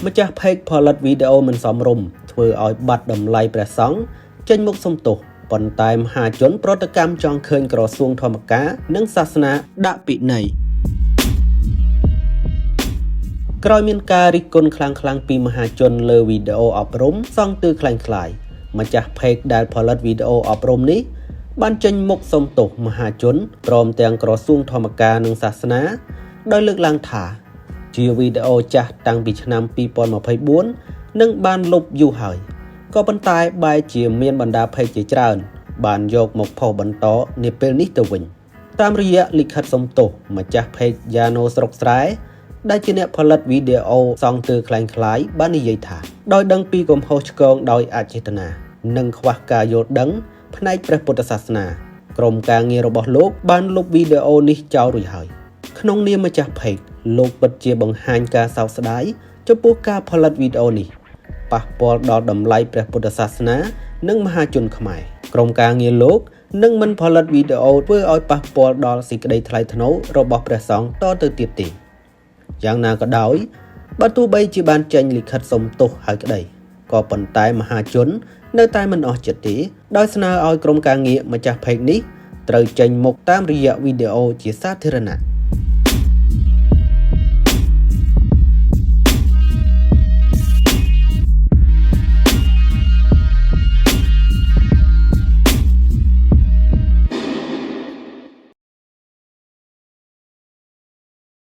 ម្ចាស់ page ផលិតវីដេអូមិនសមរម្យធ្វើឲ្យបាត់តម្លៃព្រះសង្ឃចេញមុខសំទោសប៉ុន្តែមហាជនប្រតិកម្មចង់ឃើញក្រសួងធម្មការនិងសាសនាដាក់ពិន័យក្រោយមានការរិះគន់ខ្លាំងៗពីមហាជនលើវីដេអូអប់រំសង់ទិសคล้ายៗម្ចាស់ page ដែលផលិតវីដេអូអប់រំនេះបានចេញមុខសំទោសមហាជនព្រមទាំងក្រសួងធម្មការនិងសាសនាដោយលើកឡើងថាជាវីដេអូចាស់តាំងពីឆ្នាំ2024និងបានលុបយូរហើយក៏ប៉ុន្តែបែរជាមានបណ្ដា page ជាច្រើនបានយកមកផុសបន្តនាពេលនេះទៅវិញតាមរយៈលិខិតសំទោសម្ចាស់ page យ៉ាណូស្រុកស្រែដែលជាអ្នកផលិតវីដេអូសង់ទិសคล้ายៗបាននិយាយថាដោយដឹងពីកំហុសឆ្គងដោយអចេតនានិងខ្វះការយល់ដឹងផ្នែកព្រះពុទ្ធសាសនាក្រុមការងាររបស់លោកបានលុបវីដេអូនេះចោលរួចហើយក្នុងនាមម្ចាស់ page លោកពិតជាបង្ហាញការសោកស្ដាយចំពោះការផលិតវីដេអូនេះប៉ះពាល់ដល់តម្លៃព្រះពុទ្ធសាសនានិងមហាជនខ្មែរក្រុមការងារលោកនឹងមិនផលិតវីដេអូធ្វើឲ្យប៉ះពាល់ដល់សេចក្តីថ្លៃថ្នូររបស់ព្រះសង្ឃតទៅទៀតទេយ៉ាងណាក៏ដោយបើទោះបីជាបានចេញលិខិតសុំទោសហើយក្តីក៏ប៉ុន្តែមហាជននៅតែមិនអស់ចិត្តទេដោយស្នើឲ្យក្រុមការងារម្ចាស់ page នេះត្រូវចេញមុខតាមរយៈវីដេអូជាសាធារណៈ